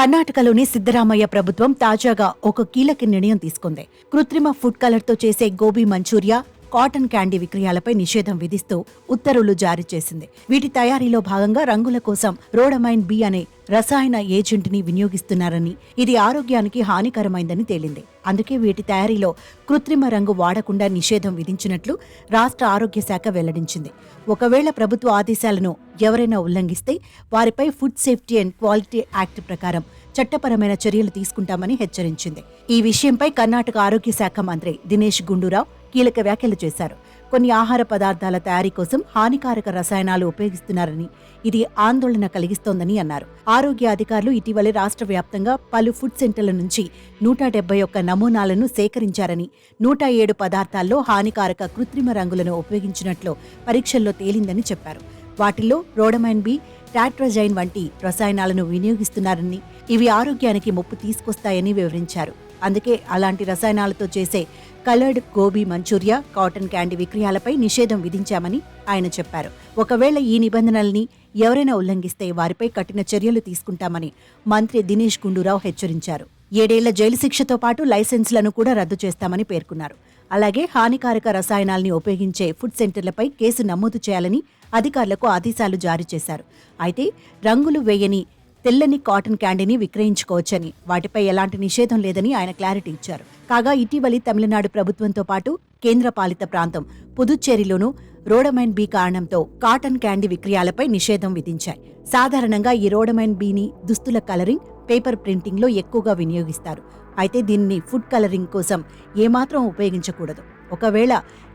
కర్ణాటకలోని సిద్ధరామయ్య ప్రభుత్వం తాజాగా ఒక కీలక నిర్ణయం తీసుకుంది. కృత్రిమ ఫుడ్ కలర్తో చేసే గోబీ మంచూరియా, కాటన్ క్యాండీ విక్రయాలపై నిషేధం విధిస్తూ ఉత్తర్వులు జారీ చేసింది. వీటి తయారీలో భాగంగా రంగుల కోసం రోడమైన్ బి అనే రసాయన ఏజెంట్ ని వినియోగిస్తున్నారని, ఇది ఆరోగ్యానికి హానికరమైందని తేలింది. అందుకే వీటి తయారీలో కృత్రిమ రంగు వాడకుండా నిషేధం విధించినట్లు రాష్ట్ర ఆరోగ్య శాఖ వెల్లడించింది. ఒకవేళ ప్రభుత్వ ఆదేశాలను ఎవరైనా ఉల్లంఘిస్తే వారిపై food safety and quality act ప్రకారం చట్టపరమైన చర్యలు తీసుకుంటామని హెచ్చరించింది. ఈ విషయంపై కర్ణాటక ఆరోగ్య శాఖ మంత్రి దినేష్ గుండూరావ్ కీలక వ్యాఖ్యలు చేశారు. కొన్ని ఆహార పదార్థాల తయారీ కోసం హానికారక రసాయనాలు ఉపయోగిస్తున్నారని, ఇది ఆందోళన కలిగిస్తోందని అన్నారు. ఆరోగ్య అధికారులు ఇటీవలే రాష్ట్ర వ్యాప్తంగా పలు ఫుడ్ సెంటర్ల నుంచి 171 నమూనాలను సేకరించారని, 107 పదార్థాల్లో హానికారక కృత్రిమ రంగులను ఉపయోగించినట్లు పరీక్షల్లో తేలిందని చెప్పారు. వాటిల్లో రోడమైన్ బి, టాట్రజైన్ వంటి రసాయనాలను వినియోగిస్తున్నారని, ఇవి ఆరోగ్యానికి ముప్పు తీసుకొస్తాయని వివరించారు. అందుకే అలాంటి రసాయనాలతో చేసే coloured gobi manchuria, cotton candy విక్రయాలపై నిషేధం విధించామని ఆయన చెప్పారు. ఒకవేళ ఈ నిబంధనల్ని ఎవరైనా ఉల్లంఘిస్తే వారిపై కఠిన చర్యలు తీసుకుంటామని మంత్రి దినేష్ గుండూరావ్ హెచ్చరించారు. 7 ఏళ్ల జైలు శిక్షతో పాటు లైసెన్సులను కూడా రద్దు చేస్తామని పేర్కొన్నారు. అలాగే హానికారక రసాయనాల్ని ఉపయోగించే ఫుడ్ సెంటర్లపై కేసు నమోదు చేయాలని అధికారులకు ఆదేశాలు జారీ చేశారు. అయితే రంగులు వేయని తెల్లని కాటన్ క్యాండీని విక్రయించుకోవచ్చని, వాటిపై ఎలాంటి నిషేధం లేదని ఆయన క్లారిటీ ఇచ్చారు. కాగా ఇటీవలి తమిళనాడు ప్రభుత్వంతో పాటు కేంద్రపాలిత ప్రాంతం పుదుచ్చేరిలోనూ రోడమైన్ బి కారణంతో కాటన్ క్యాండీ విక్రయాలపై నిషేధం విధించాయి. సాధారణంగా ఈ రోడమైన్ బిని దుస్తుల కలరింగ్, పేపర్ ప్రింటింగ్ లో ఎక్కువగా వినియోగిస్తారు. అయితే దీనిని ఫుడ్ కలరింగ్ కోసం ఏమాత్రం ఉపయోగించకూడదు. ఒకవేళ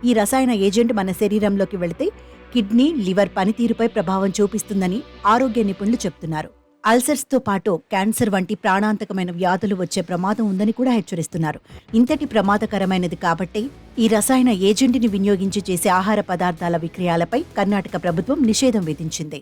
ఈ రసాయన ఏజెంట్ మన శరీరంలోకి వెళితే కిడ్నీ, లివర్ పనితీరుపై ప్రభావం చూపిస్తుందని ఆరోగ్య నిపుణులు చెప్తున్నారు. అల్సర్స్తో పాటు క్యాన్సర్ వంటి ప్రాణాంతకమైన వ్యాధులు వచ్చే ప్రమాదం ఉందని కూడా హెచ్చరిస్తున్నారు. ఇంతటి ప్రమాదకరమైనది కాబట్టి ఈ రసాయన ఏజెంట్ని వినియోగించి చేసే ఆహార పదార్థాల విక్రయాలపై కర్ణాటక ప్రభుత్వం నిషేధం విధించింది.